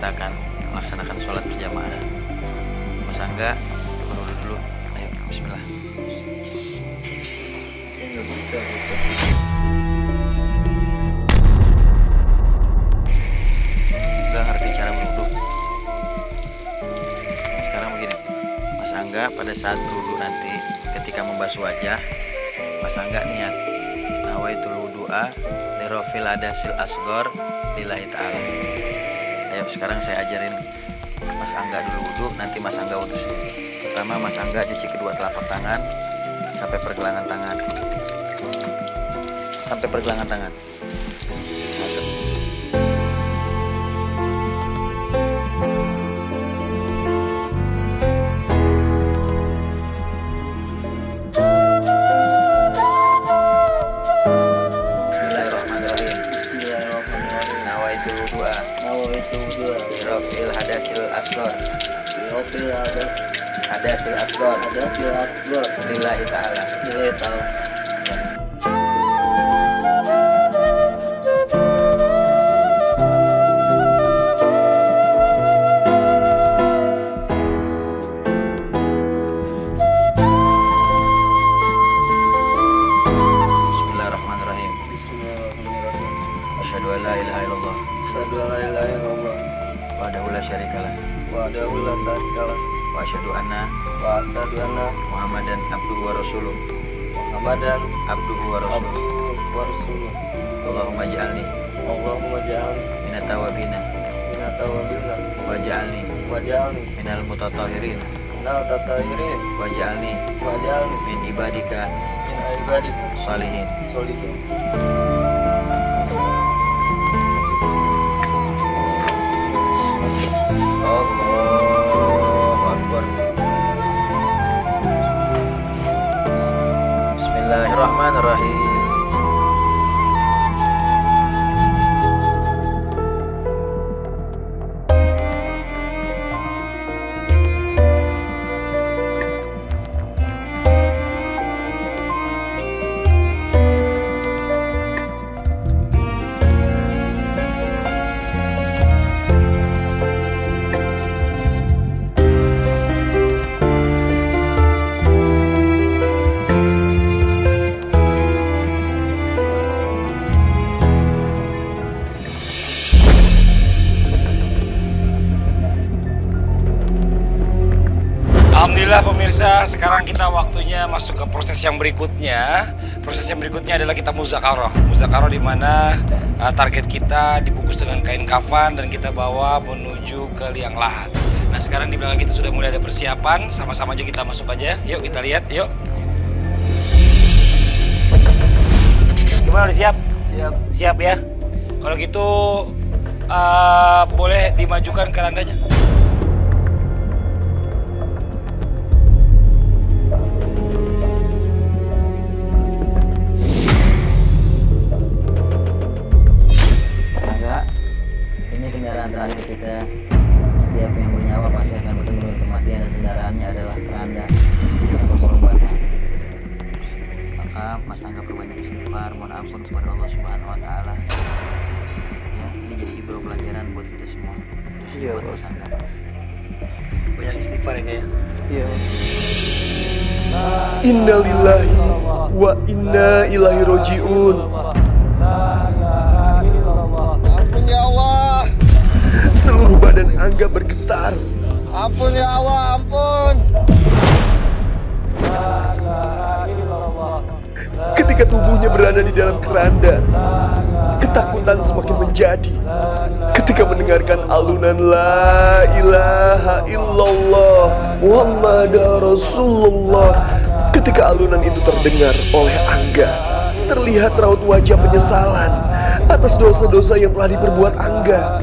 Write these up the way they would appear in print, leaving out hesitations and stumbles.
kita akan melaksanakan sholat berjamaah. Mas Angga berwudu dulu. Ayo, bismillah. Udah ngerti cara berwudu? Sekarang begini, Mas Angga pada saat berwudu nanti ketika membasuh wajah, Mas Angga niat nawaitul wudu'a lirofil adasil asgor lillahi ta'ala. Ayo sekarang saya ajarin Mas Angga dulu wudu, nanti Mas Angga wudu sendiri. Pertama Mas Angga cuci kedua telapak tangan sampai pergelangan tangan. Sampai pergelangan tangan. Bismillahirrahmanirrahim. Nawaitul wudu'a lirofil adasil asgor lillahi ta'ala. Bismillahirrahmanirrahim. Asyhadu an la ilaha illallah wahdahu la syarikalah wa asyhadu anna Muhammadan abduhu wa rasuluh. Allahumma ij'alni minat tawabina waj'alni minal mutatahhirin waj'alni min ibadika salihin. Allahu Akbar. Bismillahirrahmanirrahim. Alhamdulillah pemirsa, sekarang kita waktunya masuk ke proses yang berikutnya. Proses yang berikutnya adalah kita muzakarah. Muzakarah di mana target kita dibungkus dengan kain kafan dan kita bawa menuju ke liang lahat. Nah sekarang di belakang kita sudah mulai ada persiapan. Sama-sama aja kita masuk aja. Yuk kita lihat, yuk. Gimana, udah siap? Siap. Siap ya. Kalau gitu boleh dimajukan kerandanya. Terakhir kita, setiap yang bernyawa pasti akan bertemu dengan kematian dan kendaraannya adalah keranda atau korbannya. Maka Mas Angga perbanyak istighfar, mohon ampun kepada Allah Subhanahu Wa Taala. Ya, ini jadi ibrah pelajaran buat kita semua. Terus buat Mas Angga. Banyak istighfar ya, ya. Iya. Innalillahi wa inna ilaihi roji'un. Ampun ya Allah. Seluruh badan Angga bergetar. Ampun ya Allah, ampun. Ketika tubuhnya berada di dalam keranda, ketakutan semakin menjadi. Ketika mendengarkan alunan La ilaha illallah Muhammadar Rasulullah, ketika alunan itu terdengar oleh Angga, terlihat raut wajah penyesalan atas dosa-dosa yang telah diperbuat Angga.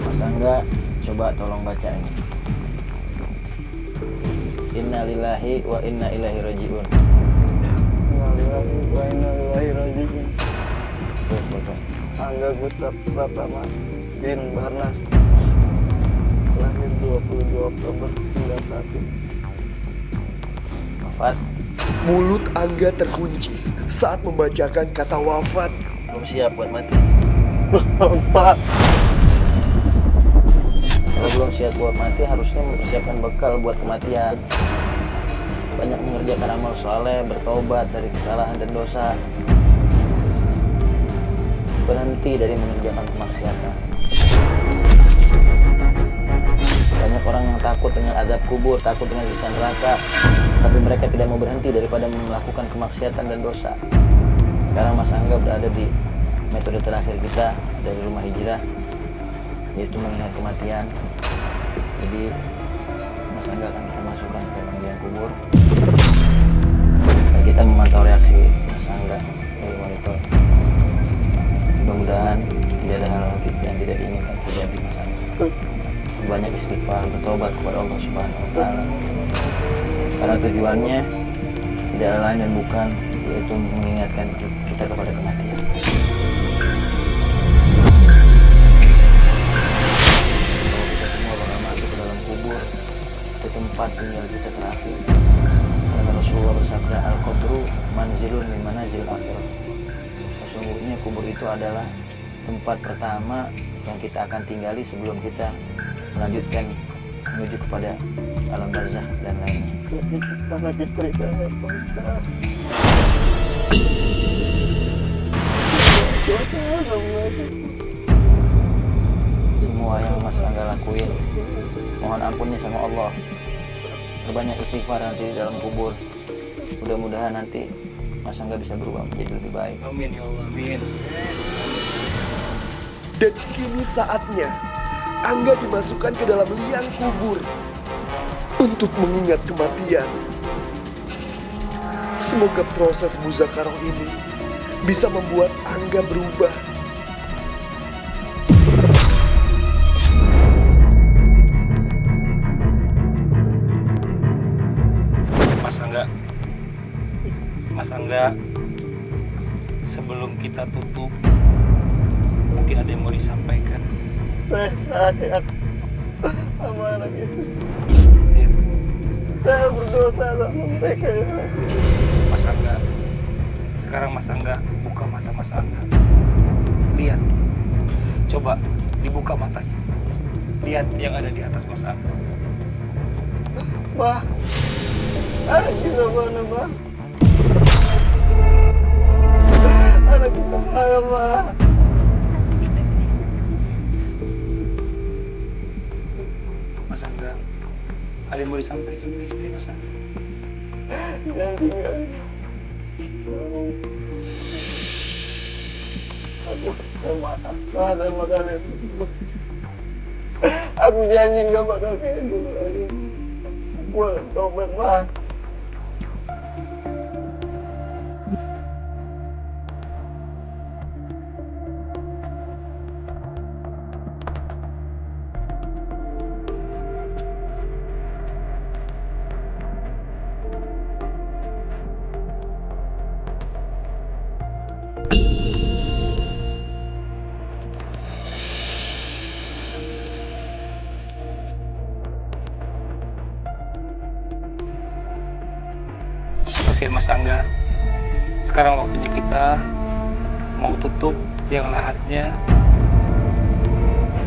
Mas Angga, coba tolong baca ini. Innalillahi wa inna ilaihi raji'un. Innalillahi wa inna ilaihi raji'un. Angga Gustaf Pratama bin Barnas, lahir 22 Oktober 91. Wafat. Mulut Angga terkunci saat membacakan kata wafat. Belum siap buat mati. Pak. Kalau belum siap buat mati, harusnya mempersiapkan bekal buat kematian. Banyak mengerjakan amal soleh, bertobat dari kesalahan dan dosa. Berhenti dari mengerjakan kemaksiatan. Banyak orang yang takut dengan azab kubur, takut dengan siksa neraka, tapi mereka tidak mau berhenti daripada melakukan kemaksiatan dan dosa. Sekarang Mas Angga berada di metode terakhir kita dari rumah hijrah, yaitu mengingat kematian. Jadi Mas Angga akan kita masukkan ke bagian kubur. Dan kita memantau reaksi Mas Angga dari monitor. Mudah-mudahan tidak ada hal yang tidak diinginkan terjadi Mas Angga. Banyak istighfar, bertobat kepada Allah Subhanahu wa Ta'ala. Karena tujuannya tidak lain dan bukan, yaitu mengingatkan kita kepada kematian. Kalau kita semua bakal masuk ke dalam kubur, ke tempat tinggal kita terakhir. Karena Rasulullah bersabda, al-qabru manzilun min manazil akhirah. Sesungguhnya kubur itu adalah tempat pertama yang kita akan tinggali sebelum kita melanjutkan menuju kepada alam barzakh dan lainnya. Anak istri saya, Pak Ustaz. Semua yang Mas Angga lakuin, mohon ampunnya sama Allah. Berbanyak istighfar nanti di dalam kubur. Mudah-mudahan nanti Mas Angga bisa berubah menjadi lebih baik. Amin ya Allah, amin. Dan kini saatnya Angga dimasukkan ke dalam liang kubur untuk mengingat kematian. Semoga proses muzakarah ini bisa membuat Angga berubah. Mas Angga, sebelum kita tutup, mungkin ada yang mau disampaikan. Saya sayang sama anak istri. Ya. Saya berdosa sama mereka ya. Mas Angga, sekarang Mas Angga buka mata Mas Angga. Lihat, coba dibuka matanya. Lihat yang ada di atas Mas Angga. Ma, anak kita mana, Ma? Anak kita mana, Ma? Mas Angga, ada yang mau disampaikan sama istri Mas Angga? Jangan tinggal. Aku maaf sama kalian. Aku janji gak bakal kayak dulu lagi. Gue akan tobat, Ma. Oke Mas Angga, sekarang waktunya kita mau tutup yang lahatnya.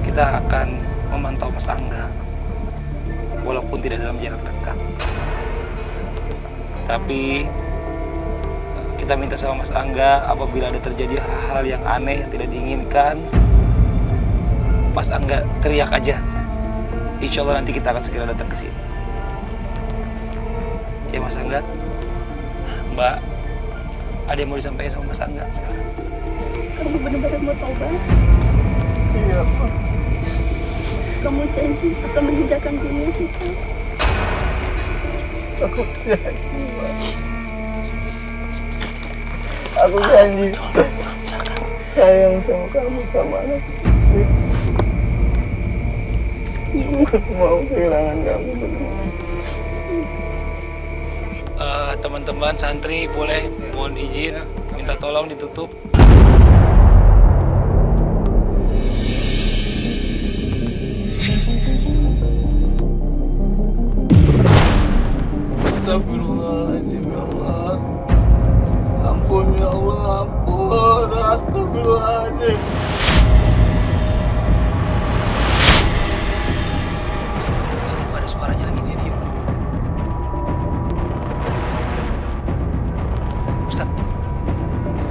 Kita akan memantau Mas Angga, walaupun tidak dalam jarak dekat. Tapi kita minta sama Mas Angga, apabila ada terjadi hal-hal yang aneh yang tidak diinginkan, Mas Angga teriak aja. Insya Allah nanti kita akan segera datang ke sini. Ya Mas Angga. Mbak, ada yang mau disampaikan sama Mas Angga sekarang? Kamu benar-benar mau taubat? Iya, Ma. Kamu janji akan meninggalkan dunia kita? Aku janji, Ma. Aku janji. Sayang sama kamu, sama anak istri. Aku mau kehilangan kamu berdua. Teman-teman santri boleh mohon izin minta tolong ditutup. Astagfirullahaladzim, ya Allah. Ampun, ya Allah, ampun. Astagfirullahaladzim. Astagfirullahaladzim, ada suaranya lagi, dia diem. Ustadz.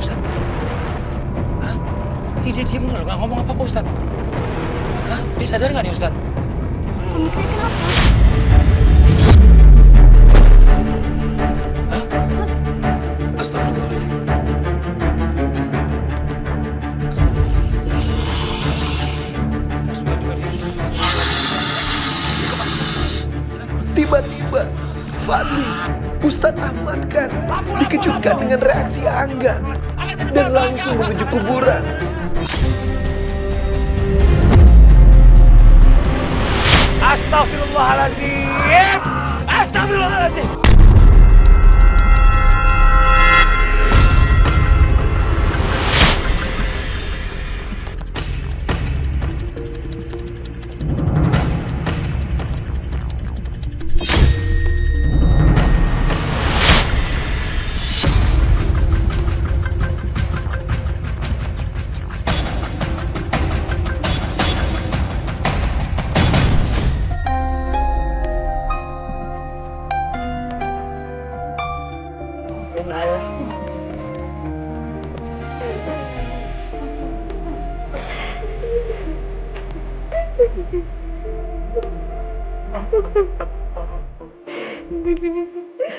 Ustadz. Hah? Ini dia diem nggak ngomong apa-apa, Ustadz. Hah? Dia sadar nggak nih, Ustadz? Suami saya kenapa? Hah? Astagfirullahaladzim. Tiba-tiba Fadli, Ustadz Ahmad kan dikejutkan dengan reaksi Angga dan langsung menuju kuburan. Astagfirullahaladzim. Astagfirullahaladzim.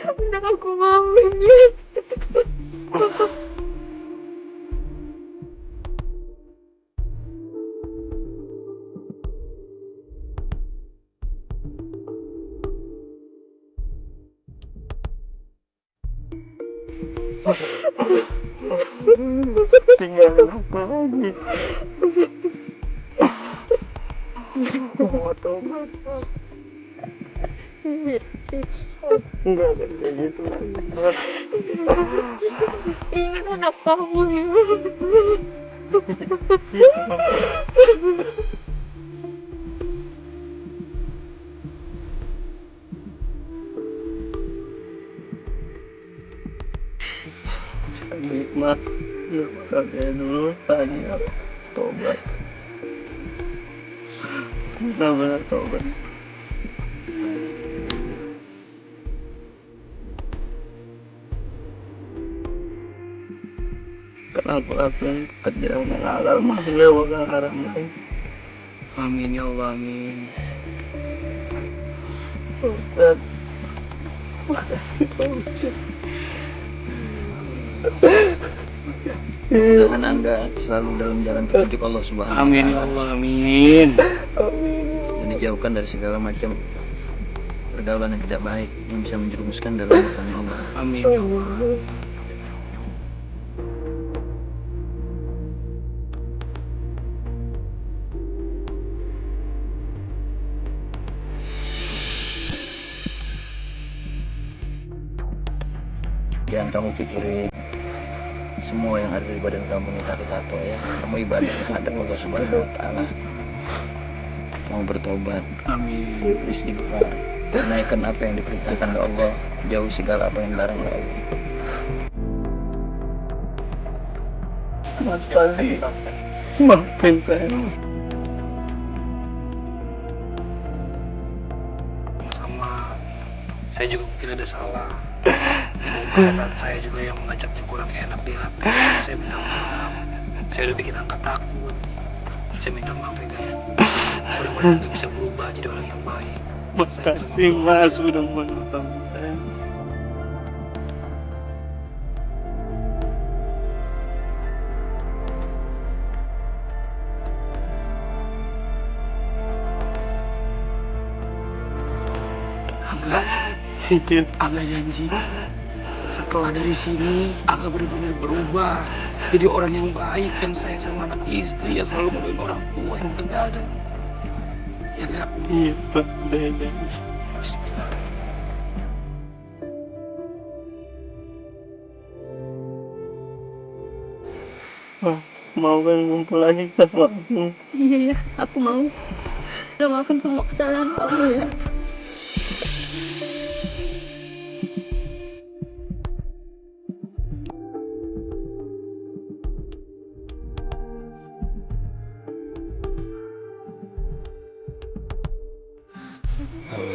Udah aku maafin ya. Tinggalin apa lagi? Mau tobat. Enggak ada kayak gitu. Ingat anak kamu ya. Jadi mah ya makanya dulu tanya tobat. Benar-benar tobat. Kenapa lakukan pekerjaan yang halal masih lewat haram lain? Amin ya Allah, amin. Ustaz. Mudah-mudahan Angga selalu dalam jalan petunjuk Allah Subhanahu wa Ta'ala. Amin ya Allah, amin. Dan dijauhkan dari segala macam pergaulan yang tidak baik yang bisa menjerumuskan dalam murkanya Allah. Amin ya Allah. Jangan kamu pikirin semua yang ada di badan kamu ini tato-tato ya. Kamu ibadah terhadap Allah Subhanahu wa Ta'ala. Mau bertobat, Amin. istighfar, naikkan apa yang diperintahkan oleh Allah, jauh segala apa yang dilarang oleh Allah. Mas Fadli, maafin saya. Sama saya juga mungkin ada salah. Perkataan saya juga yang mengajaknya kurang enak di hati. Saya minta maaf. Saya udah bikin Angga takut. Saya minta maaf ya Gaya. Mudah-mudahan Angga bisa berubah jadi orang yang baik. Makasih Mas sudah menolong saya. Angga janji setelah dari sini Angga benar-benar berubah jadi orang yang baik dan sayang sama anak istri yang selalu mendoain orang tua yang enggak ada. Ya enggak? Iya Pak, saya janji. Bismillah. Mau kan ngumpul lagi sama aku? Iya, aku mau. Udah maafin semua kesalahan kamu ya.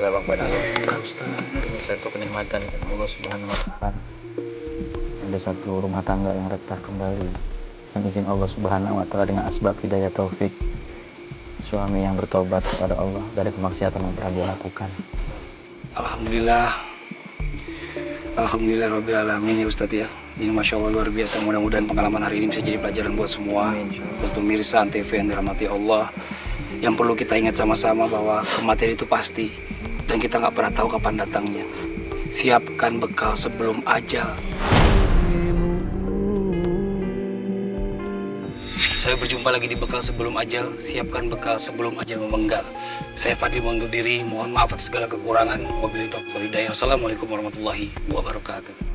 Alhamdulillah Bang Fadil. Ini satu kenikmatan Allah Subhanahu wa Ta'ala. Ada satu rumah tangga yang retak kembali dengan izin Allah Subhanahu wa Ta'ala dengan asbab hidayah taufik suami yang bertobat kepada Allah dari kemaksiatan yang pernah dia lakukan. Alhamdulillah. Alhamdulillah Rabbil Alamin ya Ustadz ya. Ini Masya Allah luar biasa. Mudah-mudahan pengalaman hari ini bisa jadi pelajaran buat semua. Buat pemirsa Antv yang dirahmati Allah. Yang perlu kita ingat sama-sama bahwa kematian itu pasti. Dan kita nggak pernah tahu kapan datangnya. Siapkan bekal sebelum ajal. Saya berjumpa lagi di bekal sebelum ajal. Siapkan bekal sebelum ajal memenggal. Saya Fadil undur diri. Mohon maaf atas segala kekurangan. Wabillahi taufiq wal hidayah. Assalamualaikum warahmatullahi wabarakatuh.